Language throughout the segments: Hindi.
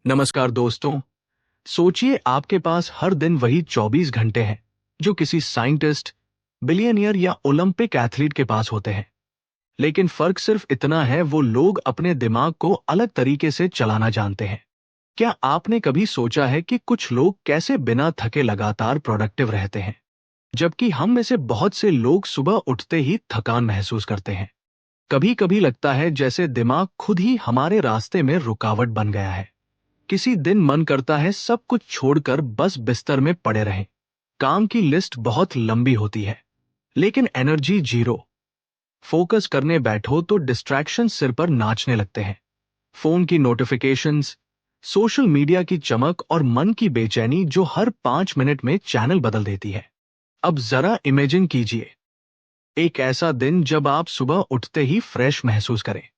नमस्कार दोस्तों। सोचिए आपके पास हर दिन वही 24 घंटे हैं जो किसी साइंटिस्ट, बिलियनियर या ओलंपिक एथलीट के पास होते हैं। लेकिन फर्क सिर्फ इतना है, वो लोग अपने दिमाग को अलग तरीके से चलाना जानते हैं। क्या आपने कभी सोचा है कि कुछ लोग कैसे बिना थके लगातार प्रोडक्टिव रहते हैं, जबकि हम में से बहुत से लोग सुबह उठते ही थकान महसूस करते हैं। कभी कभी लगता है जैसे दिमाग खुद ही हमारे रास्ते में रुकावट बन गया है। किसी दिन मन करता है सब कुछ छोड़कर बस बिस्तर में पड़े रहें। काम की लिस्ट बहुत लंबी होती है, लेकिन एनर्जी जीरो। फोकस करने बैठो तो डिस्ट्रैक्शन सिर पर नाचने लगते हैं। फोन की नोटिफिकेशंस, सोशल मीडिया की चमक और मन की बेचैनी जो हर 5 मिनट में चैनल बदल देती है। अब जरा इमेजिन कीजिए, एक ऐसा दिन जब आप सुबह उठते ही फ्रेश महसूस करें,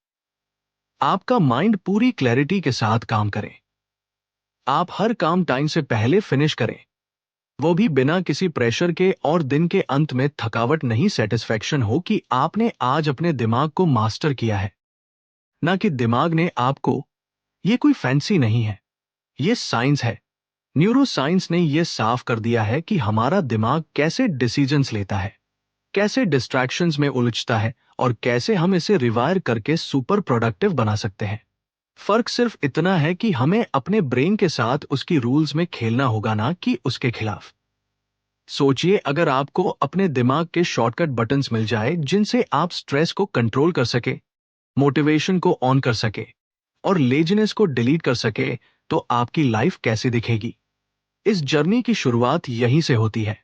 आपका माइंड पूरी क्लैरिटी के साथ काम करे, आप हर काम टाइम से पहले फिनिश करें, वो भी बिना किसी प्रेशर के, और दिन के अंत में थकावट नहीं, सेटिस्फेक्शन हो कि आपने आज अपने दिमाग को मास्टर किया है, ना कि दिमाग ने आपको। ये कोई फैंसी नहीं है, ये साइंस है। न्यूरो साइंस ने यह साफ कर दिया है कि हमारा दिमाग कैसे डिसीजंस लेता है, कैसे डिस्ट्रैक्शंस में उलझता है, और कैसे हम इसे रिवायर करके सुपर प्रोडक्टिव बना सकते हैं। फर्क सिर्फ इतना है कि हमें अपने ब्रेन के साथ उसकी रूल्स में खेलना होगा, ना कि उसके खिलाफ। सोचिए अगर आपको अपने दिमाग के शॉर्टकट बटन्स मिल जाए जिनसे आप स्ट्रेस को कंट्रोल कर सके, मोटिवेशन को ऑन कर सके और लेजीनेस को डिलीट कर सके, तो आपकी लाइफ कैसे दिखेगी। इस जर्नी की शुरुआत यहीं से होती है,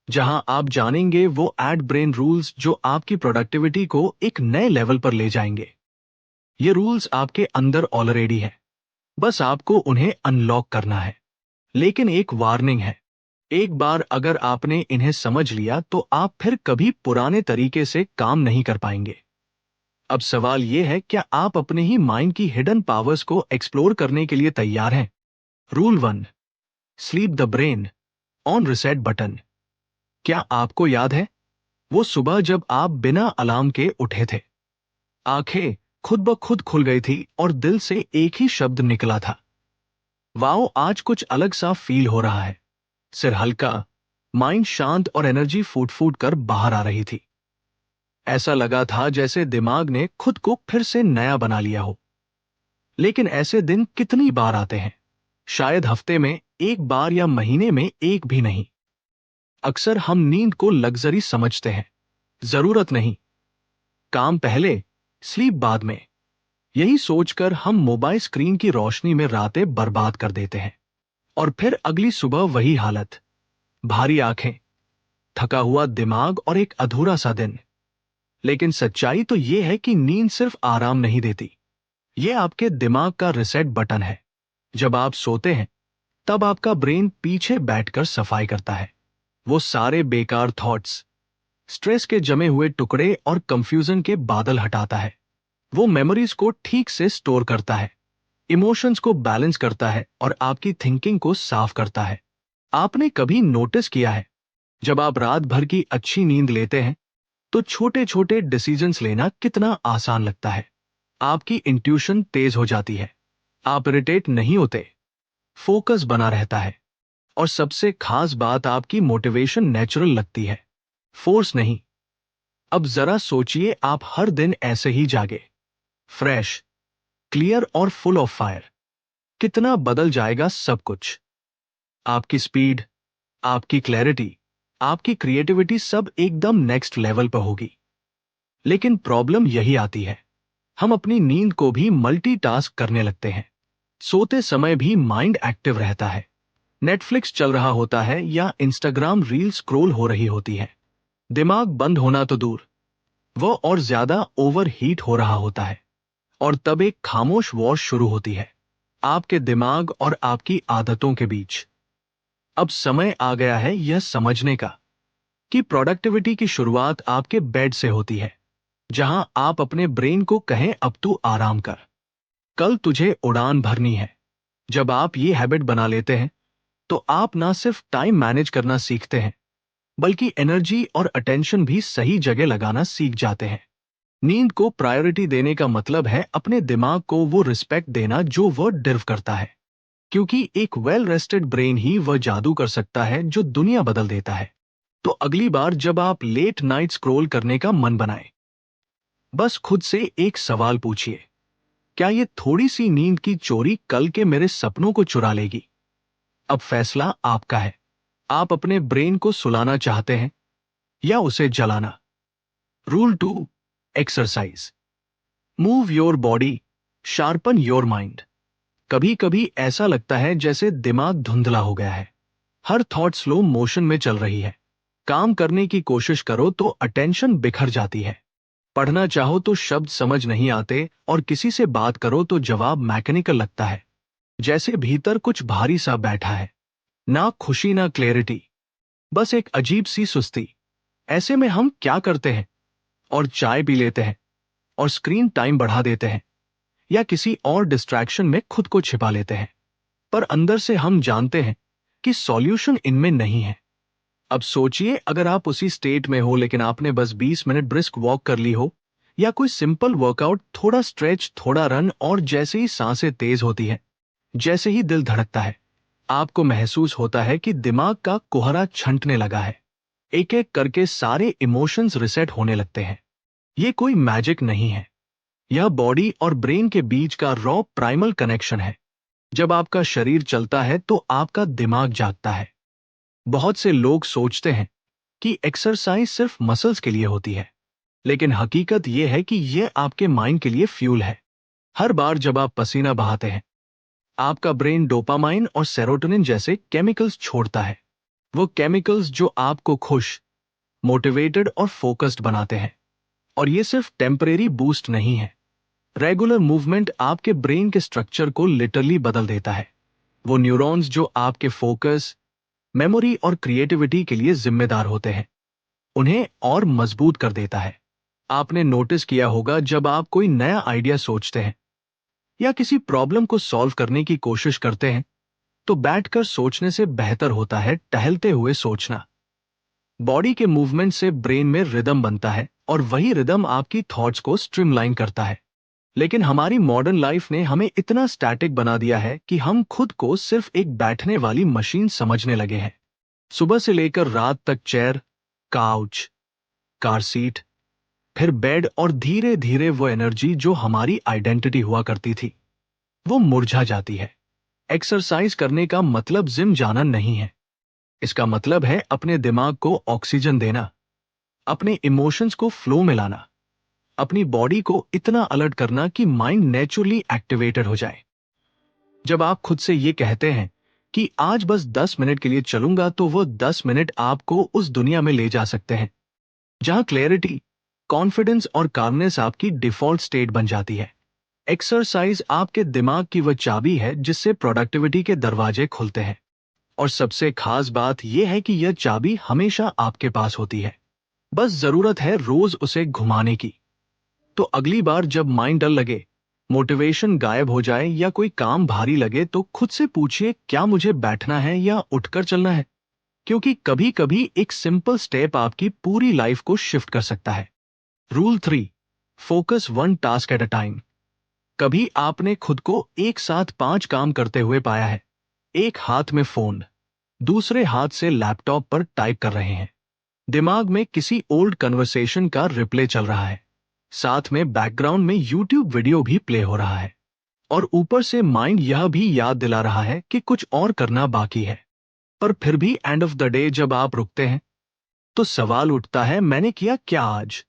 जहां आप जानेंगे वो एड ब्रेन रूल्स जो आपकी प्रोडक्टिविटी को एक नए लेवल पर ले जाएंगे। ये रूल्स आपके अंदर ऑलरेडी है, बस आपको उन्हें अनलॉक करना है। लेकिन एक वार्निंग है, एक बार अगर आपने इन्हें समझ लिया तो आप फिर कभी पुराने तरीके से काम नहीं कर पाएंगे। अब सवाल यह है, क्या आप अपने ही माइंड की हिडन पावर्स को एक्सप्लोर करने के लिए तैयार हैं? Rule 1, sleep the brain on reset button. क्या आपको याद है वो सुबह जब आप बिना अलार्म के उठे थे, आंखें खुद ब खुद खुल गई थी और दिल से एक ही शब्द निकला था, वाओ आज कुछ अलग सा फील हो रहा है। सिर हल्का, माइंड शांत और एनर्जी फूट फूट कर बाहर आ रही थी। ऐसा लगा था जैसे दिमाग ने खुद को फिर से नया बना लिया हो। लेकिन ऐसे दिन कितनी बार आते हैं? शायद हफ्ते में एक बार या महीने में एक भी नहीं। अक्सर हम नींद को लग्जरी समझते हैं, जरूरत नहीं। काम पहले, स्लीप बाद में। यही सोचकर हम मोबाइल स्क्रीन की रोशनी में रातें बर्बाद कर देते हैं। और फिर अगली सुबह वही हालत, भारी आंखें, थका हुआ दिमाग और एक अधूरा सा दिन। लेकिन सच्चाई तो यह है कि नींद सिर्फ आराम नहीं देती, यह आपके दिमाग का रिसेट बटन है। जब आप सोते हैं तब आपका ब्रेन पीछे बैठकर सफाई करता है। वो सारे बेकार थॉट्स, स्ट्रेस के जमे हुए टुकड़े और कंफ्यूजन के बादल हटाता है। वो मेमोरीज को ठीक से स्टोर करता है, इमोशंस को बैलेंस करता है और आपकी थिंकिंग को साफ करता है। आपने कभी नोटिस किया है, जब आप रात भर की अच्छी नींद लेते हैं तो छोटे छोटे डिसीजंस लेना कितना आसान लगता है। आपकी इंट्यूशन तेज हो जाती है, आप इरिटेट नहीं होते, फोकस बना रहता है, और सबसे खास बात, आपकी मोटिवेशन नेचुरल लगती है, फोर्स नहीं। अब जरा सोचिए आप हर दिन ऐसे ही जागे, फ्रेश, क्लियर और फुल ऑफ फायर। कितना बदल जाएगा सब कुछ। आपकी स्पीड, आपकी क्लैरिटी, आपकी क्रिएटिविटी सब एकदम नेक्स्ट लेवल पर होगी। लेकिन प्रॉब्लम यही आती है, हम अपनी नींद को भी मल्टीटास्क करने लगते हैं। सोते समय भी माइंड एक्टिव रहता है, नेटफ्लिक्स चल रहा होता है या इंस्टाग्राम रील स्क्रॉल हो रही होती है। दिमाग बंद होना तो दूर, वो और ज्यादा ओवर हीट हो रहा होता है। और तब एक खामोश वॉर शुरू होती है, आपके दिमाग और आपकी आदतों के बीच। अब समय आ गया है यह समझने का कि प्रोडक्टिविटी की शुरुआत आपके बेड से होती है, जहां आप अपने ब्रेन को कहें अब तू आराम कर, कल तुझे उड़ान भरनी है। जब आप ये हैबिट बना लेते हैं तो आप ना सिर्फ टाइम मैनेज करना सीखते हैं, बल्कि एनर्जी और अटेंशन भी सही जगह लगाना सीख जाते हैं। नींद को प्रायोरिटी देने का मतलब है अपने दिमाग को वो रिस्पेक्ट देना जो वो डिर्व करता है। क्योंकि एक वेल रेस्टेड ब्रेन ही वह जादू कर सकता है जो दुनिया बदल देता है। तो अगली बार जब आप लेट नाइट स्क्रॉल करने का मन बनाए, बस खुद से एक सवाल पूछिए, क्या ये थोड़ी सी नींद की चोरी कल के मेरे सपनों को चुरा लेगी? अब फैसला आपका है। आप अपने ब्रेन को सुलाना चाहते हैं या उसे जलाना? Rule 2, exercise. Move your body, sharpen your mind. कभी कभी ऐसा लगता है जैसे दिमाग धुंधला हो गया है, हर थॉट स्लो मोशन में चल रही है। काम करने की कोशिश करो तो अटेंशन बिखर जाती है, पढ़ना चाहो तो शब्द समझ नहीं आते, और किसी से बात करो तो जवाब मैकेनिकल लगता है, जैसे भीतर कुछ भारी सा बैठा है। ना खुशी ना क्लैरिटी, बस एक अजीब सी सुस्ती। ऐसे में हम क्या करते हैं? और चाय पी लेते हैं, और स्क्रीन टाइम बढ़ा देते हैं, या किसी और डिस्ट्रैक्शन में खुद को छिपा लेते हैं। पर अंदर से हम जानते हैं कि सॉल्यूशन इनमें नहीं है। अब सोचिए, अगर आप उसी स्टेट में हो लेकिन आपने बस 20 मिनट ब्रिस्क वॉक कर ली हो, या कोई सिंपल वर्कआउट, थोड़ा स्ट्रेच, थोड़ा रन, और जैसे ही सांसें तेज होती है, जैसे ही दिल धड़कता है, आपको महसूस होता है कि दिमाग का कोहरा छंटने लगा है। एक एक करके सारे इमोशंस रिसेट होने लगते हैं। ये कोई मैजिक नहीं है, यह बॉडी और ब्रेन के बीच का रॉ प्राइमल कनेक्शन है। जब आपका शरीर चलता है तो आपका दिमाग जागता है। बहुत से लोग सोचते हैं कि एक्सरसाइज सिर्फ मसल्स के लिए होती है, लेकिन हकीकत यह है कि यह आपके माइंड के लिए फ्यूल है। हर बार जब आप पसीना बहाते हैं, आपका ब्रेन डोपामाइन और सेरोटोनिन जैसे केमिकल्स छोड़ता है। वो केमिकल्स जो आपको खुश, मोटिवेटेड और फोकस्ड बनाते हैं। और ये सिर्फ टेम्परेरी बूस्ट नहीं है। रेगुलर मूवमेंट आपके ब्रेन के स्ट्रक्चर को लिटरली बदल देता है। वो न्यूरॉन्स जो आपके फोकस, मेमोरी और क्रिएटिविटी के लिए जिम्मेदार होते हैं, उन्हें और मजबूत कर देता है। आपने नोटिस किया होगा, जब आप कोई नया आइडिया सोचते हैं या किसी प्रॉब्लम को सॉल्व करने की कोशिश करते हैं, तो बैठकर सोचने से बेहतर होता है टहलते हुए सोचना। बॉडी के मूवमेंट से ब्रेन में रिदम बनता है, और वही रिदम आपकी थॉट्स को स्ट्रीमलाइन करता है। लेकिन हमारी मॉडर्न लाइफ ने हमें इतना स्टैटिक बना दिया है कि हम खुद को सिर्फ एक बैठने वाली मशीन समझने लगे हैं। सुबह से लेकर रात तक चेयर, काउच, कार सीट, फिर बेड, और धीरे धीरे वो एनर्जी जो हमारी आइडेंटिटी हुआ करती थी, वो मुरझा जाती है। एक्सरसाइज करने का मतलब जिम जाना नहीं है। इसका मतलब है अपने दिमाग को ऑक्सीजन देना, अपने इमोशंस को फ्लो में लाना, अपनी बॉडी को इतना अलर्ट करना कि माइंड नेचुरली एक्टिवेटेड हो जाए। जब आप खुद से ये कहते हैं कि आज बस 10 मिनट के लिए चलूंगा, तो वो 10 मिनट आपको उस दुनिया में ले जा सकते हैं जहां क्लैरिटी, कॉन्फिडेंस और कामनेस आपकी डिफॉल्ट स्टेट बन जाती है। एक्सरसाइज आपके दिमाग की वह चाबी है जिससे प्रोडक्टिविटी के दरवाजे खुलते हैं। और सबसे खास बात यह है कि यह चाबी हमेशा आपके पास होती है, बस जरूरत है रोज उसे घुमाने की। तो अगली बार जब माइंड डल लगे, मोटिवेशन गायब हो जाए, या कोई काम भारी लगे, तो खुद से पूछिए, क्या मुझे बैठना है या उठकर चलना है? क्योंकि कभी कभी एक सिंपल स्टेप आपकी पूरी लाइफ को शिफ्ट कर सकता है। Rule 3, focus one task at a time. कभी आपने खुद को एक साथ 5 काम करते हुए पाया है? एक हाथ में फोन, दूसरे हाथ से लैपटॉप पर टाइप कर रहे हैं, दिमाग में किसी ओल्ड कन्वर्सेशन का रिप्ले चल रहा है, साथ में बैकग्राउंड में यूट्यूब वीडियो भी प्ले हो रहा है, और ऊपर से माइंड यह भी याद दिला रहा है कि कुछ और करना बाकी है। पर फिर भी एंड ऑफ द डे जब आप रुकते हैं, तो सवाल उठता है, मैंने किया क्या आज?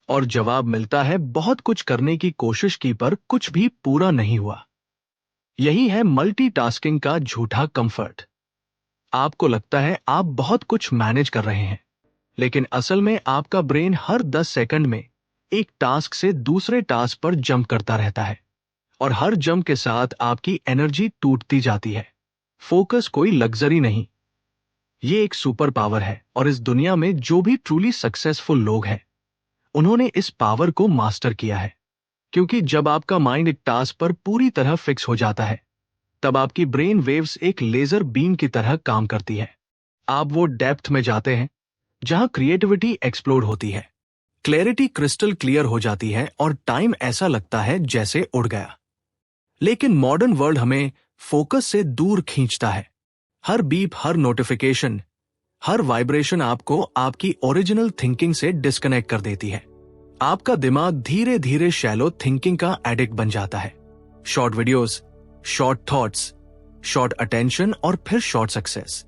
और जवाब मिलता है, बहुत कुछ करने की कोशिश की पर कुछ भी पूरा नहीं हुआ। यही है मल्टीटास्किंग का झूठा कंफर्ट। आपको लगता है आप बहुत कुछ मैनेज कर रहे हैं, लेकिन असल में आपका ब्रेन हर 10 सेकंड में एक टास्क से दूसरे टास्क पर जंप करता रहता है, और हर जंप के साथ आपकी एनर्जी टूटती जाती है। फोकस कोई लग्जरी नहीं, ये एक सुपर पावर है, और इस दुनिया में जो भी ट्रूली सक्सेसफुल लोग हैं, उन्होंने इस पावर को मास्टर किया है। क्योंकि जब आपका माइंड एक टास्क पर पूरी तरह फिक्स हो जाता है, तब आपकी ब्रेन वेव्स एक लेजर बीम की तरह काम करती है। आप वो डेप्थ में जाते हैं जहां क्रिएटिविटी एक्सप्लोड होती है, क्लैरिटी क्रिस्टल क्लियर हो जाती है, और टाइम ऐसा लगता है जैसे उड़ गया। लेकिन मॉडर्न वर्ल्ड हमें फोकस से दूर खींचता है। हर बीप, हर नोटिफिकेशन, हर वाइब्रेशन आपको आपकी ओरिजिनल थिंकिंग से डिस्कनेक्ट कर देती है। आपका दिमाग धीरे धीरे शैलो थिंकिंग का एडिक्ट बन जाता है। Short videos, short thoughts, short attention और फिर शॉर्ट सक्सेस।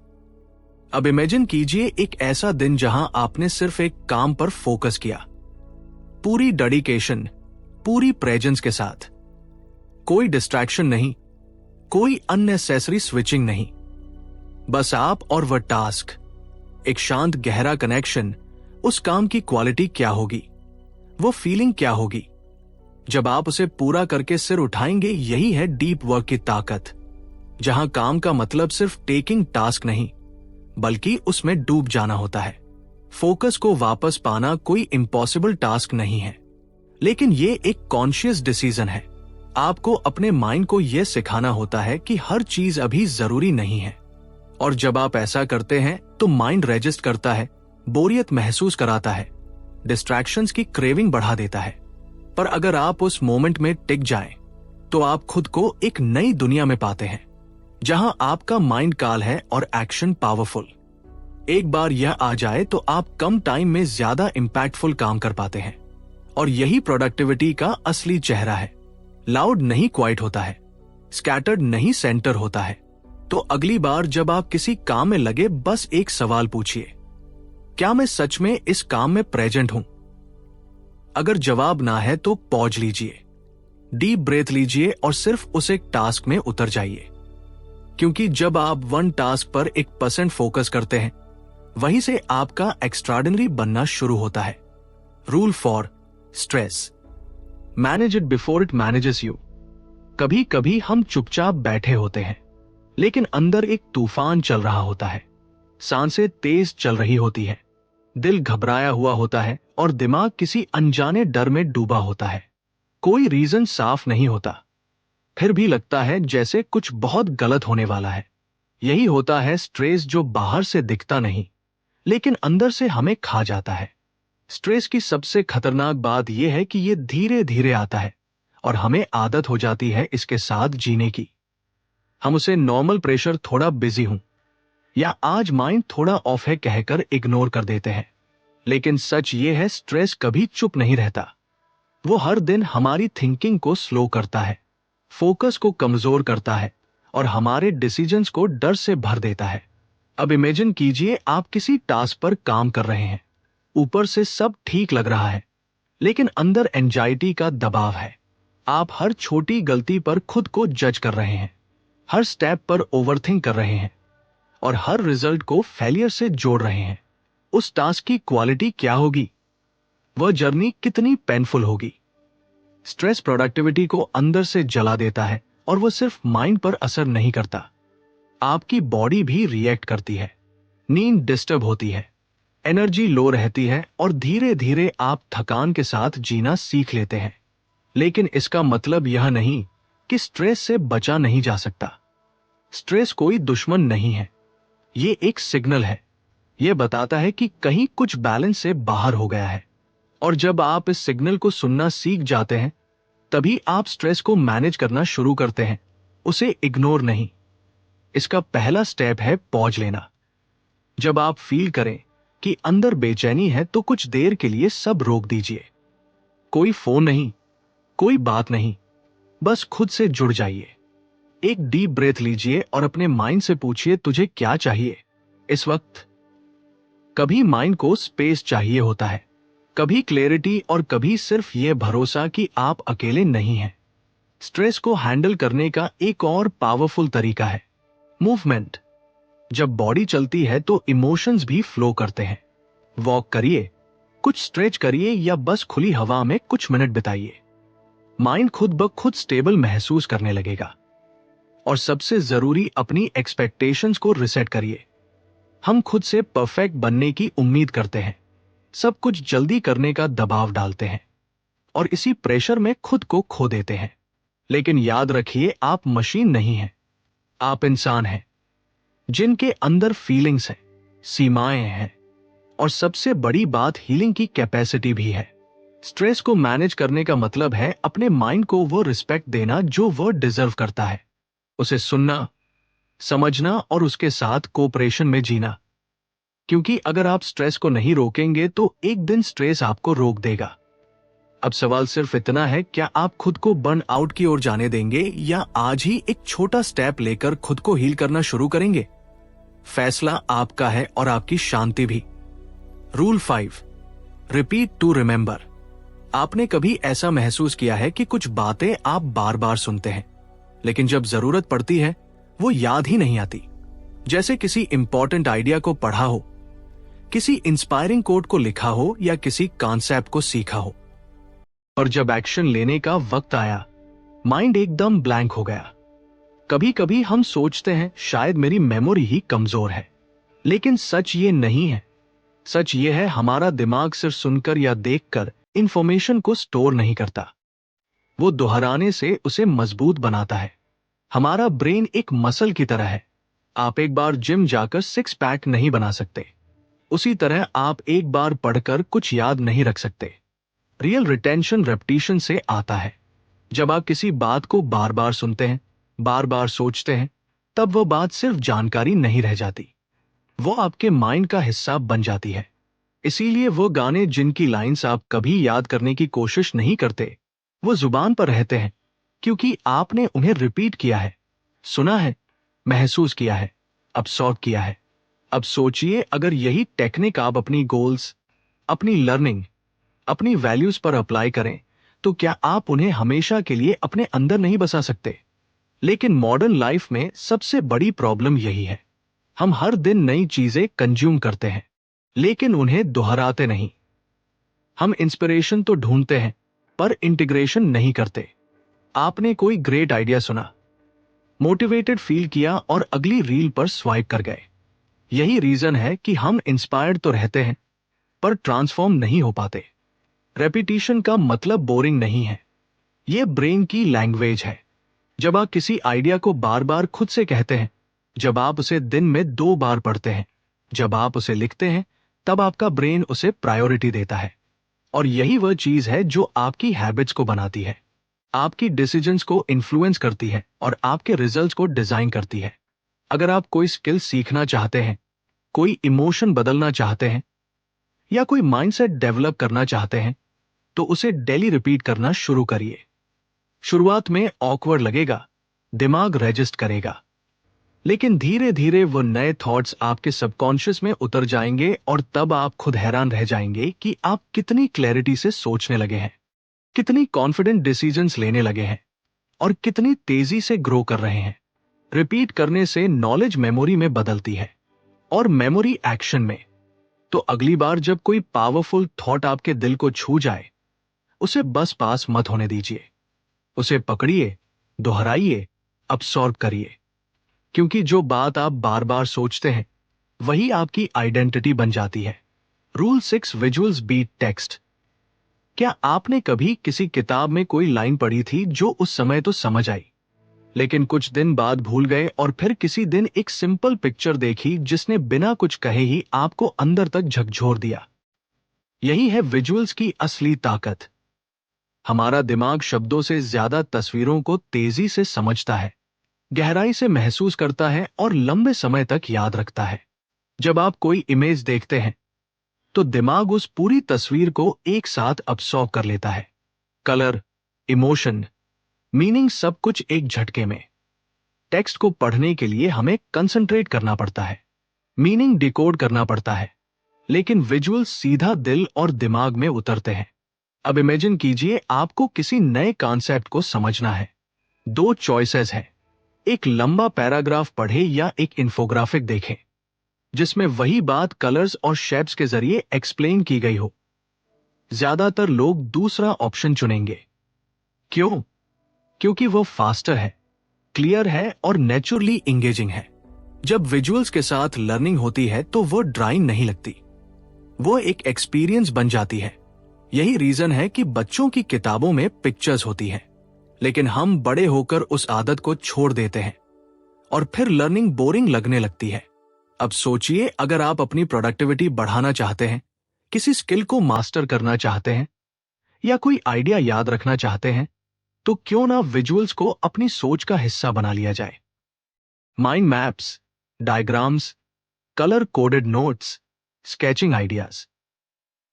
अब इमेजिन कीजिए एक ऐसा दिन जहां आपने सिर्फ एक काम पर फोकस किया, पूरी डेडिकेशन, पूरी प्रेजेंस के साथ। कोई डिस्ट्रैक्शन नहीं, कोई अननेसेसरी स्विचिंग नहीं, बस आप और वह टास्क। एक शांत गहरा कनेक्शन। उस काम की क्वालिटी क्या होगी, वो फीलिंग क्या होगी जब आप उसे पूरा करके सिर उठाएंगे? यही है डीप वर्क की ताकत, जहां काम का मतलब सिर्फ टेकिंग टास्क नहीं, बल्कि उसमें डूब जाना होता है। फोकस को वापस पाना कोई इम्पॉसिबल टास्क नहीं है, लेकिन ये एक कॉन्शियस डिसीजन है। आपको अपने माइंड को यह सिखाना होता है कि हर चीज अभी जरूरी नहीं है। और जब आप ऐसा करते हैं तो माइंड रेजिस्ट करता है, बोरियत महसूस कराता है, डिस्ट्रैक्शंस की क्रेविंग बढ़ा देता है। पर अगर आप उस मोमेंट में टिक जाएं, तो आप खुद को एक नई दुनिया में पाते हैं, जहां आपका माइंड काल है और एक्शन पावरफुल। एक बार यह आ जाए तो आप कम टाइम में ज्यादा इंपैक्टफुल काम कर पाते हैं। और यही प्रोडक्टिविटी का असली चेहरा है। लाउड नहीं क्वाइट होता है, स्कैटर्ड नहीं सेंटर होता है। तो अगली बार जब आप किसी काम में लगे, बस एक सवाल पूछिए, क्या मैं सच में इस काम में प्रेजेंट हूं? अगर जवाब ना है तो पॉज लीजिए, डीप ब्रेथ लीजिए और सिर्फ उस एक टास्क में उतर जाइए। क्योंकि जब आप वन टास्क पर 1% फोकस करते हैं, वहीं से आपका एक्स्ट्राऑर्डिनरी बनना शुरू होता है। Rule for stress: manage it before it manages you. कभी कभी हम चुपचाप बैठे होते हैं, लेकिन अंदर एक तूफान चल रहा होता है। सांसें तेज चल रही होती है, दिल घबराया हुआ होता है और दिमाग किसी अनजाने डर में डूबा होता है। कोई रीजन साफ नहीं होता, फिर भी लगता है जैसे कुछ बहुत गलत होने वाला है। यही होता है स्ट्रेस, जो बाहर से दिखता नहीं, लेकिन अंदर से हमें खा जाता है। स्ट्रेस की सबसे खतरनाक बात यह है कि यह धीरे धीरे आता है और हमें आदत हो जाती है इसके साथ जीने की। हम उसे नॉर्मल प्रेशर, थोड़ा बिजी हूं, या आज माइंड थोड़ा ऑफ है कहकर इग्नोर कर देते हैं। लेकिन सच ये है, स्ट्रेस कभी चुप नहीं रहता। वो हर दिन हमारी थिंकिंग को स्लो करता है, फोकस को कमजोर करता है और हमारे डिसीजंस को डर से भर देता है। अब इमेजिन कीजिए आप किसी टास्क पर काम कर रहे हैं, ऊपर से सब ठीक लग रहा है, लेकिन अंदर एंजाइटी का दबाव है। आप हर छोटी गलती पर खुद को जज कर रहे हैं, हर स्टेप पर ओवरथिंक कर रहे हैं और हर रिजल्ट को फेलियर से जोड़ रहे हैं। उस टास्क की क्वालिटी क्या होगी? वह जर्नी कितनी पेनफुल होगी? स्ट्रेस प्रोडक्टिविटी को अंदर से जला देता है और वह सिर्फ माइंड पर असर नहीं करता, आपकी बॉडी भी रिएक्ट करती है। नींद डिस्टर्ब होती है, एनर्जी लो रहती है और धीरे धीरे आप थकान के साथ जीना सीख लेते हैं। लेकिन इसका मतलब यह नहीं कि स्ट्रेस से बचा नहीं जा सकता। स्ट्रेस कोई दुश्मन नहीं है, ये एक सिग्नल है। यह बताता है कि कहीं कुछ बैलेंस से बाहर हो गया है। और जब आप इस सिग्नल को सुनना सीख जाते हैं, तभी आप स्ट्रेस को मैनेज करना शुरू करते हैं, उसे इग्नोर नहीं। इसका पहला स्टेप है पॉज लेना। जब आप फील करें कि अंदर बेचैनी है, तो कुछ देर के लिए सब रोक दीजिए। कोई फोन नहीं, कोई बात नहीं, बस खुद से जुड़ जाइए। एक डीप ब्रेथ लीजिए और अपने माइंड से पूछिए, तुझे क्या चाहिए इस वक्त? कभी माइंड को स्पेस चाहिए होता है, कभी क्लैरिटी और कभी सिर्फ यह भरोसा कि आप अकेले नहीं हैं। स्ट्रेस को हैंडल करने का एक और पावरफुल तरीका है मूवमेंट। जब बॉडी चलती है तो इमोशंस भी फ्लो करते हैं। वॉक करिए, कुछ स्ट्रेच करिए या बस खुली हवा में कुछ मिनट बिताइए। माइंड खुद ब खुद स्टेबल महसूस करने लगेगा। और सबसे जरूरी, अपनी एक्सपेक्टेशंस को रिसेट करिए। हम खुद से परफेक्ट बनने की उम्मीद करते हैं, सब कुछ जल्दी करने का दबाव डालते हैं और इसी प्रेशर में खुद को खो देते हैं। लेकिन याद रखिए, आप मशीन नहीं हैं, आप इंसान हैं, जिनके अंदर फीलिंग्स हैं, सीमाएं हैं और सबसे बड़ी बात, हीलिंग की कैपेसिटी भी है। स्ट्रेस को मैनेज करने का मतलब है अपने माइंड को वो रिस्पेक्ट देना जो वो डिजर्व करता है। उसे सुनना, समझना और उसके साथ कोऑपरेशन में जीना। क्योंकि अगर आप स्ट्रेस को नहीं रोकेंगे तो एक दिन स्ट्रेस आपको रोक देगा। अब सवाल सिर्फ इतना है, क्या आप खुद को बर्न आउट की ओर जाने देंगे या आज ही एक छोटा स्टेप लेकर खुद को हील करना शुरू करेंगे? फैसला आपका है और आपकी शांति भी। Rule 5, repeat to remember. आपने कभी ऐसा महसूस किया है कि कुछ बातें आप बार बार सुनते हैं, लेकिन जब जरूरत पड़ती है वो याद ही नहीं आती? जैसे किसी इंपॉर्टेंट आइडिया को पढ़ा हो, किसी इंस्पायरिंग कोट को लिखा हो या किसी कॉन्सेप्ट को सीखा हो, और जब एक्शन लेने का वक्त आया माइंड एकदम ब्लैंक हो गया। कभी कभी हम सोचते हैं शायद मेरी मेमोरी ही कमजोर है, लेकिन सच ये नहीं है। सच ये है, हमारा दिमाग सिर्फ सुनकर या देखकर इंफॉर्मेशन को स्टोर नहीं करता, वो दोहराने से उसे मजबूत बनाता है। हमारा ब्रेन एक मसल की तरह है। आप एक बार जिम जाकर 6 पैक नहीं बना सकते, उसी तरह आप एक बार पढ़कर कुछ याद नहीं रख सकते। रियल रिटेंशन रेपिटेशन से आता है। जब आप किसी बात को बार बार सुनते हैं, बार बार सोचते हैं, तब वो बात सिर्फ जानकारी नहीं रह जाती, वो आपके माइंड का हिस्सा बन जाती है। इसीलिए वो गाने जिनकी लाइंस आप कभी याद करने की कोशिश नहीं करते, वो जुबान पर रहते हैं क्योंकि आपने उन्हें रिपीट किया है, सुना है, महसूस किया है, अब्सॉर्ब किया है। अब सोचिए, अगर यही टेक्निक आप अपनी गोल्स, अपनी लर्निंग, अपनी वैल्यूज पर अप्लाई करें, तो क्या आप उन्हें हमेशा के लिए अपने अंदर नहीं बसा सकते? लेकिन मॉडर्न लाइफ में सबसे बड़ी प्रॉब्लम यही है, हम हर दिन नई चीजें कंज्यूम करते हैं, लेकिन उन्हें दोहराते नहीं। हम इंस्पिरेशन तो ढूंढते हैं, पर इंटीग्रेशन नहीं करते। आपने कोई ग्रेट आइडिया सुना, मोटिवेटेड फील किया और अगली रील पर स्वाइप कर गए। यही रीजन है कि हम इंस्पायर्ड तो रहते हैं, पर ट्रांसफॉर्म नहीं हो पाते। रेपिटेशन का मतलब बोरिंग नहीं है, यह ब्रेन की लैंग्वेज है। जब आप किसी आइडिया को बार बार खुद से कहते हैं, जब आप उसे दिन में 2 बार पढ़ते हैं, जब आप उसे लिखते हैं, तब आपका ब्रेन उसे प्रायोरिटी देता है। और यही वह चीज है जो आपकी हैबिट्स को बनाती है, आपकी डिसीजंस को इन्फ्लुएंस करती है और आपके रिजल्ट्स को डिजाइन करती है। अगर आप कोई स्किल सीखना चाहते हैं, कोई इमोशन बदलना चाहते हैं या कोई माइंडसेट डेवलप करना चाहते हैं, तो उसे डेली रिपीट करना शुरू करिए। शुरुआत में ऑकवर्ड लगेगा, दिमाग रेजिस्ट करेगा, लेकिन धीरे धीरे वो नए थॉट्स आपके सबकॉन्शियस में उतर जाएंगे और तब आप खुद हैरान रह जाएंगे कि आप कितनी क्लैरिटी से सोचने लगे हैं, कितनी कॉन्फिडेंट डिसीजंस लेने लगे हैं और कितनी तेजी से ग्रो कर रहे हैं। रिपीट करने से नॉलेज मेमोरी में बदलती है और मेमोरी एक्शन में। तो अगली बार जब कोई पावरफुल थॉट आपके दिल को छू जाए, उसे बस पास मत होने दीजिए, उसे पकड़िए, दोहराइए, अब्सॉर्ब करिए। क्योंकि जो बात आप बार बार सोचते हैं, वही आपकी आइडेंटिटी बन जाती है। Rule 6, visuals beat text. क्या आपने कभी किसी किताब में कोई लाइन पढ़ी थी जो उस समय तो समझ आई, लेकिन कुछ दिन बाद भूल गए, और फिर किसी दिन एक सिंपल पिक्चर देखी जिसने बिना कुछ कहे ही आपको अंदर तक झकझोर दिया? यही है विजुअल्स की असली ताकत। हमारा दिमाग शब्दों से ज्यादा तस्वीरों को तेजी से समझता है, गहराई से महसूस करता है और लंबे समय तक याद रखता है। जब आप कोई इमेज देखते हैं, तो दिमाग उस पूरी तस्वीर को एक साथ अब्सॉर्ब कर लेता है। कलर, इमोशन, मीनिंग, सब कुछ एक झटके में। टेक्स्ट को पढ़ने के लिए हमें कंसंट्रेट करना पड़ता है, मीनिंग डिकोड करना पड़ता है, लेकिन विजुअल्स सीधा दिल और दिमाग में उतरते हैं। अब इमेजिन कीजिए, आपको किसी नए कॉन्सेप्ट को समझना है। 2 चॉइसेस है, एक लंबा पैराग्राफ पढ़े या एक इंफोग्राफिक देखें जिसमें वही बात कलर्स और शेप्स के जरिए एक्सप्लेन की गई हो। ज्यादातर लोग दूसरा ऑप्शन चुनेंगे। क्यों? क्योंकि वो फास्टर है, क्लियर है और नेचुरली इंगेजिंग है। जब विजुअल्स के साथ लर्निंग होती है तो वो ड्राइंग नहीं लगती, वो एक एक्सपीरियंस बन जाती है। यही रीजन है कि बच्चों की किताबों में पिक्चर्स होती हैं, लेकिन हम बड़े होकर उस आदत को छोड़ देते हैं और फिर लर्निंग बोरिंग लगने लगती है। अब सोचिए, अगर आप अपनी प्रोडक्टिविटी बढ़ाना चाहते हैं, किसी स्किल को मास्टर करना चाहते हैं या कोई आइडिया याद रखना चाहते हैं, तो क्यों ना विजुअल्स को अपनी सोच का हिस्सा बना लिया जाए। Mind maps, diagrams, colour coded notes, sketching ideas,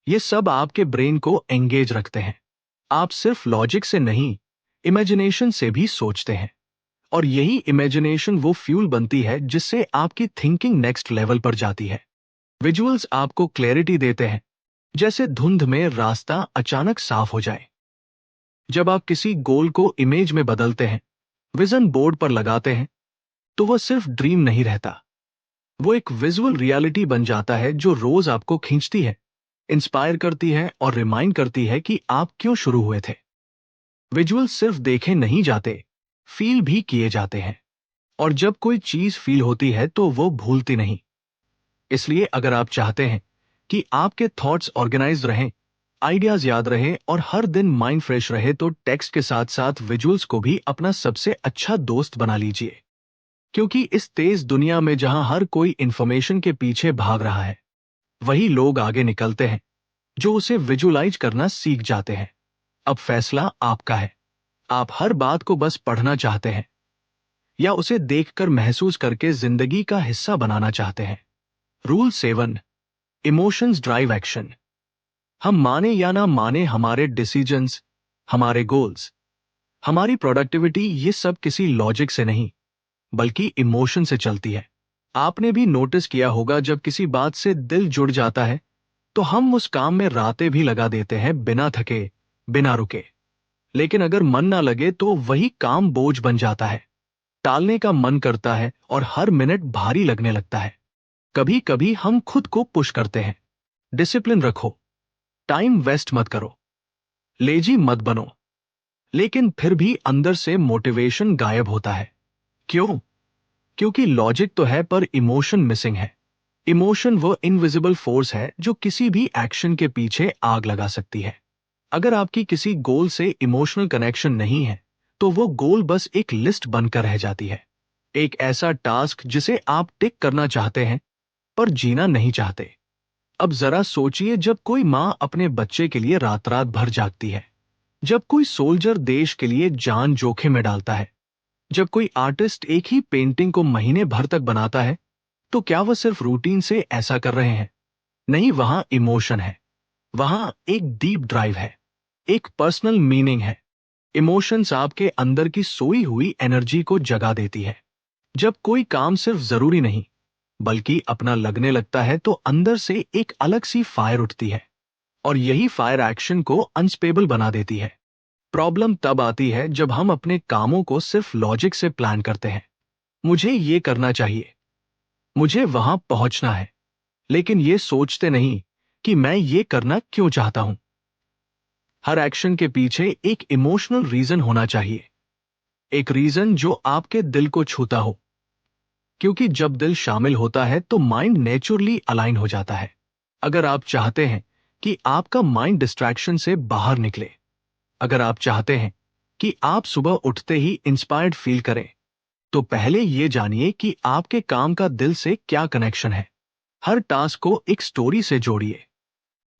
ये सब आपके ब्रेन को एंगेज रखते हैं। आप सिर्फ लॉजिक से नहीं, इमेजिनेशन से भी सोचते हैं, और यही इमेजिनेशन वो फ्यूल बनती है जिससे आपकी थिंकिंग नेक्स्ट लेवल पर जाती है। विजुअल्स आपको क्लैरिटी देते हैं, जैसे धुंध में रास्ता अचानक साफ हो जाए। जब आप किसी गोल को इमेज में बदलते हैं, विजन बोर्ड पर लगाते हैं, तो वह सिर्फ ड्रीम नहीं रहता, वो एक विजुअल रियलिटी बन जाता है जो रोज आपको खींचती है, इंस्पायर करती है और रिमाइंड करती है कि आप क्यों शुरू हुए थे। विजुअल सिर्फ देखे नहीं जाते, फील भी किए जाते हैं, और जब कोई चीज फील होती है तो वो भूलती नहीं। इसलिए अगर आप चाहते हैं कि आपके थॉट्स ऑर्गेनाइज रहें, आइडियाज याद रहे और हर दिन माइंड फ्रेश रहे, तो टेक्स्ट के साथ साथ विजुअल्स को भी अपना सबसे अच्छा दोस्त बना लीजिए। क्योंकि इस तेज दुनिया में जहां हर कोई इंफॉर्मेशन के पीछे भाग रहा है, वही लोग आगे निकलते हैं जो उसे विजुअलाइज करना सीख जाते हैं। अब फैसला आपका है। आप हर बात को बस पढ़ना चाहते हैं या उसे देखकर महसूस करके जिंदगी का हिस्सा बनाना चाहते हैं। Rule 7, emotions drive action. हम माने या ना माने, हमारे डिसीजंस, हमारे गोल्स, हमारी प्रोडक्टिविटी, ये सब किसी लॉजिक से नहीं बल्कि इमोशन से चलती है। आपने भी नोटिस किया होगा, जब किसी बात से दिल जुड़ जाता है तो हम उस काम में रातें भी लगा देते हैं, बिना थके, बिना रुके। लेकिन अगर मन ना लगे तो वही काम बोझ बन जाता है, टालने का मन करता है और हर मिनट भारी लगने लगता है। कभी कभी हम खुद को पुश करते हैं, डिसिप्लिन रखो, टाइम वेस्ट मत करो, लेजी मत बनो, लेकिन फिर भी अंदर से मोटिवेशन गायब होता है। क्यों? क्योंकि लॉजिक तो है पर इमोशन मिसिंग है। इमोशन वो इनविजिबल फोर्स है जो किसी भी एक्शन के पीछे आग लगा सकती है। अगर आपकी किसी गोल से इमोशनल कनेक्शन नहीं है, तो वो गोल बस एक लिस्ट बनकर रह जाती है, एक ऐसा टास्क जिसे आप टिक करना चाहते हैं पर जीना नहीं चाहते। अब जरा सोचिए, जब कोई माँ अपने बच्चे के लिए रात रात भर जागती है, जब कोई सोल्जर देश के लिए जान जोखिम में डालता है, जब कोई आर्टिस्ट एक ही पेंटिंग को महीने भर तक बनाता है, तो क्या वह सिर्फ रूटीन से ऐसा कर रहे हैं? नहीं, वहां इमोशन है, वहां एक डीप ड्राइव है, एक पर्सनल मीनिंग है। इमोशंस आपके अंदर की सोई हुई एनर्जी को जगा देती है। जब कोई काम सिर्फ जरूरी नहीं बल्कि अपना लगने लगता है, तो अंदर से एक अलग सी फायर उठती है, और यही फायर एक्शन को अनस्टेबल बना देती है। प्रॉब्लम तब आती है जब हम अपने कामों को सिर्फ लॉजिक से प्लान करते हैं। मुझे ये करना चाहिए, मुझे वहां पहुंचना है, लेकिन ये सोचते नहीं कि मैं ये करना क्यों चाहता हूं। हर एक्शन के पीछे एक इमोशनल रीजन होना चाहिए, एक रीजन जो आपके दिल को छूता हो। क्योंकि जब दिल शामिल होता है तो माइंड नेचुरली अलाइन हो जाता है। अगर आप चाहते हैं कि आपका माइंड डिस्ट्रैक्शन से बाहर निकले, अगर आप चाहते हैं कि आप सुबह उठते ही इंस्पायर्ड फील करें, तो पहले ये जानिए कि आपके काम का दिल से क्या कनेक्शन है। हर टास्क को एक स्टोरी से जोड़िए,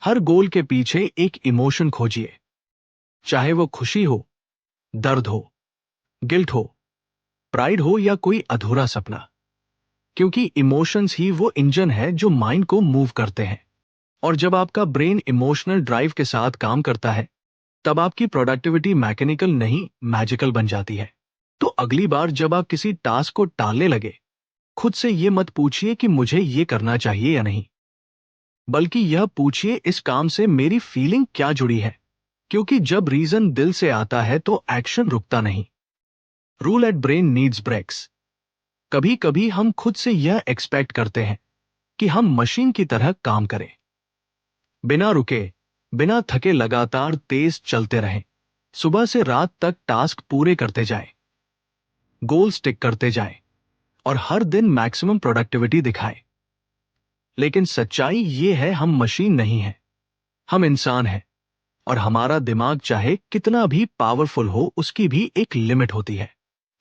हर गोल के पीछे एक इमोशन खोजिए, चाहे वो खुशी हो, दर्द हो, गिल्ट हो, प्राइड हो या कोई अधूरा सपना। क्योंकि इमोशंस ही वो इंजन है जो माइंड को मूव करते हैं। और जब आपका ब्रेन इमोशनल ड्राइव के साथ काम करता है, तब आपकी प्रोडक्टिविटी मैकेनिकल नहीं, मैजिकल बन जाती है। तो अगली बार जब आप किसी टास्क को टालने लगे, खुद से ये मत पूछिए कि मुझे ये करना चाहिए या नहीं, बल्कि यह पूछिए, इस काम से मेरी फीलिंग क्या जुड़ी है। क्योंकि जब रीजन दिल से आता है तो एक्शन रुकता नहीं। Rule eight brain needs breaks. कभी कभी हम खुद से यह एक्सपेक्ट करते हैं कि हम मशीन की तरह काम करें, बिना रुके, बिना थके, लगातार तेज चलते रहें, सुबह से रात तक टास्क पूरे करते जाएं, गोल स्टिक करते जाएं और हर दिन मैक्सिमम प्रोडक्टिविटी दिखाएं। लेकिन सच्चाई ये है, हम मशीन नहीं हैं, हम इंसान हैं, और हमारा दिमाग चाहे कितना भी पावरफुल हो, उसकी भी एक लिमिट होती है।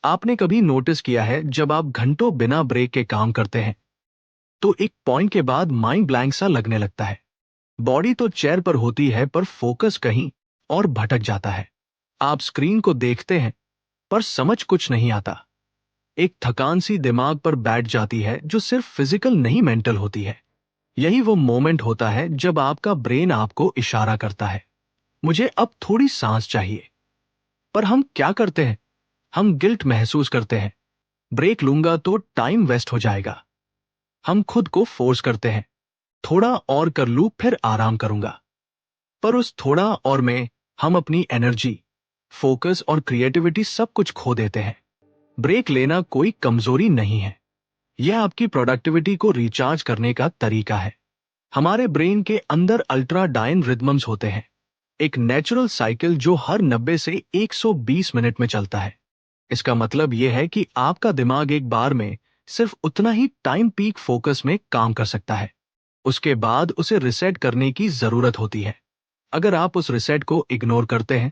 आपने कभी नोटिस किया है, जब आप घंटों बिना ब्रेक के काम करते हैं तो एक पॉइंट के बाद माइंड ब्लैंक सा लगने लगता है। बॉडी तो चेयर पर होती है पर फोकस कहीं और भटक जाता है। आप स्क्रीन को देखते हैं पर समझ कुछ नहीं आता। एक थकान सी दिमाग पर बैठ जाती है जो सिर्फ फिजिकल नहीं मेंटल होती है। यही वो मोमेंट होता है जब आपका ब्रेन आपको इशारा करता है, मुझे अब थोड़ी सांस चाहिए। पर हम क्या करते हैं? हम गिल्ट महसूस करते हैं, ब्रेक लूंगा तो टाइम वेस्ट हो जाएगा। हम खुद को फोर्स करते हैं, थोड़ा और कर लूं फिर आराम करूंगा। पर उस थोड़ा और में हम अपनी एनर्जी, फोकस और क्रिएटिविटी सब कुछ खो देते हैं। ब्रेक लेना कोई कमजोरी नहीं है, यह आपकी प्रोडक्टिविटी को रिचार्ज करने का तरीका है। हमारे ब्रेन के अंदर अल्ट्राडाइन रिदम्स होते हैं, एक नेचुरल साइकिल जो हर 90 से 120 मिनट में चलता है। इसका मतलब यह है कि आपका दिमाग एक बार में सिर्फ उतना ही टाइम पीक फोकस में काम कर सकता है, उसके बाद उसे रिसेट करने की जरूरत होती है। अगर आप उस रिसेट को इग्नोर करते हैं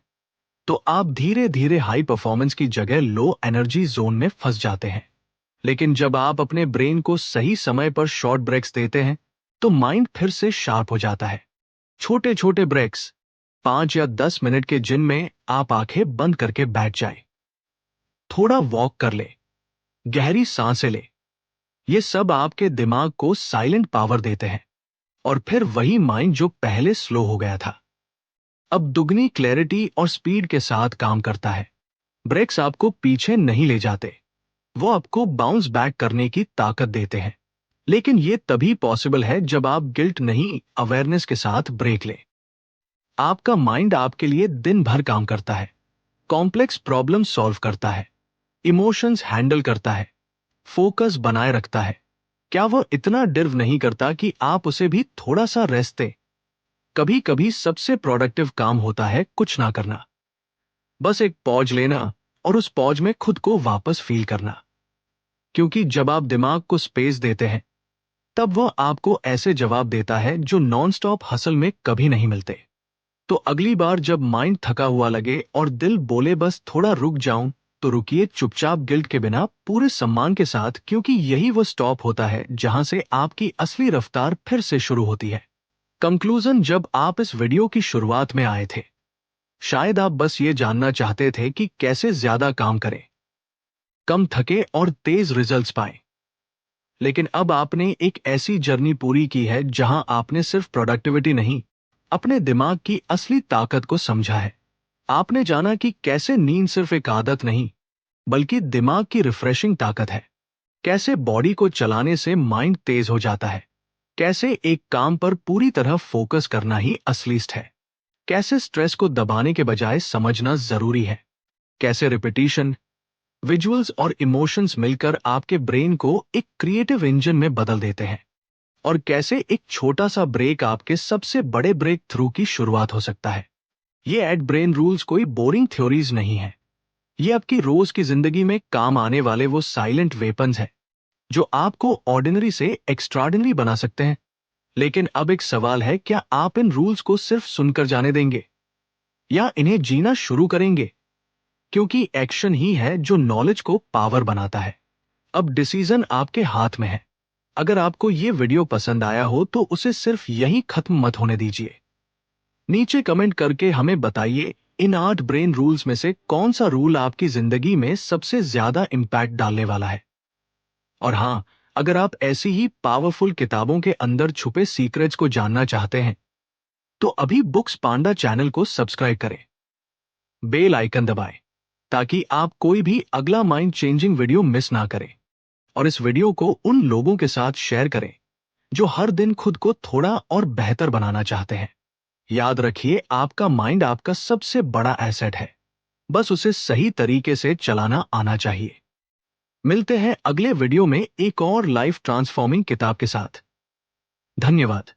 तो आप धीरे धीरे हाई परफॉर्मेंस की जगह लो एनर्जी जोन में फंस जाते हैं। लेकिन जब आप अपने ब्रेन को सही समय पर शॉर्ट ब्रेक्स देते हैं तो माइंड फिर से शार्प हो जाता है। छोटे छोटे ब्रेक्स, 5 या 10 मिनट के, जिनमें आप आंखें बंद करके बैठ जाए, थोड़ा वॉक कर ले, गहरी सांसें ले, ये सब आपके दिमाग को साइलेंट पावर देते हैं। और फिर वही माइंड जो पहले स्लो हो गया था अब दुगनी क्लैरिटी और स्पीड के साथ काम करता है। ब्रेक्स आपको पीछे नहीं ले जाते, वो आपको बाउंस बैक करने की ताकत देते हैं। लेकिन ये तभी पॉसिबल है जब आप गिल्ट नहीं, अवेयरनेस के साथ ब्रेक लें। आपका माइंड आपके लिए दिन भर काम करता है, कॉम्प्लेक्स प्रॉब्लम सॉल्व करता है, इमोशंस हैंडल करता है, फोकस बनाए रखता है। क्या वो इतना डिर्व नहीं करता कि आप उसे भी थोड़ा सा रेस्ट दें? कभी कभी सबसे प्रोडक्टिव काम होता है कुछ ना करना, बस एक पॉज लेना और उस पॉज में खुद को वापस फील करना। क्योंकि जब आप दिमाग को स्पेस देते हैं तब वह आपको ऐसे जवाब देता है जो नॉन स्टॉप हसल में कभी नहीं मिलते। तो अगली बार जब माइंड थका हुआ लगे और दिल बोले बस थोड़ा रुक जाऊं, तो रुकिए, चुपचाप, गिल्ट के बिना, पूरे सम्मान के साथ, क्योंकि यही वो स्टॉप होता है जहां से आपकी असली रफ्तार फिर से शुरू होती है। कंक्लूजन, जब आप इस वीडियो की शुरुआत में आए थे शायद आप बस ये जानना चाहते थे कि कैसे ज्यादा काम करें, कम थके और तेज रिजल्ट्स पाएं। लेकिन अब आपने एक ऐसी जर्नी पूरी की है जहां आपने सिर्फ प्रोडक्टिविटी नहीं, अपने दिमाग की असली ताकत को समझा है। आपने जाना कि कैसे नींद सिर्फ एक आदत नहीं बल्कि दिमाग की रिफ्रेशिंग ताकत है, कैसे बॉडी को चलाने से माइंड तेज हो जाता है, कैसे एक काम पर पूरी तरह फोकस करना ही असलीस्ट है, कैसे स्ट्रेस को दबाने के बजाय समझना जरूरी है, कैसे रिपीटिशन, विजुअल्स और इमोशंस मिलकर आपके ब्रेन को एक क्रिएटिव इंजन में बदल देते हैं, और कैसे एक छोटा सा ब्रेक आपके सबसे बड़े ब्रेक थ्रू की शुरुआत हो सकता है। ये एट ब्रेन रूल्स कोई बोरिंग थ्योरीज नहीं है, ये आपकी रोज की जिंदगी में काम आने वाले वो साइलेंट वेपन्स हैं जो आपको ऑर्डिनरी से एक्स्ट्राऑर्डिनरी बना सकते हैं। लेकिन अब एक सवाल है, क्या आप इन रूल्स को सिर्फ सुनकर जाने देंगे या इन्हें जीना शुरू करेंगे? क्योंकि एक्शन ही है जो नॉलेज को पावर बनाता है। अब डिसीजन आपके हाथ में है। अगर आपको ये वीडियो पसंद आया हो तो उसे सिर्फ यहीं खत्म मत होने दीजिए। नीचे कमेंट करके हमें बताइए, इन 8 ब्रेन रूल्स में से कौन सा रूल आपकी जिंदगी में सबसे ज्यादा इंपैक्ट डालने वाला है। और हाँ, अगर आप ऐसी ही पावरफुल किताबों के अंदर छुपे सीक्रेट्स को जानना चाहते हैं तो अभी बुक्स पांडा चैनल को सब्सक्राइब करें, बेल आइकन दबाएं ताकि आप कोई भी अगला माइंड चेंजिंग वीडियो मिस ना करें। और इस वीडियो को उन लोगों के साथ शेयर करें जो हर दिन खुद को थोड़ा और बेहतर बनाना चाहते हैं। याद रखिए, आपका माइंड आपका सबसे बड़ा एसेट है, बस उसे सही तरीके से चलाना आना चाहिए। मिलते हैं अगले वीडियो में एक और लाइफ ट्रांसफॉर्मिंग किताब के साथ। धन्यवाद।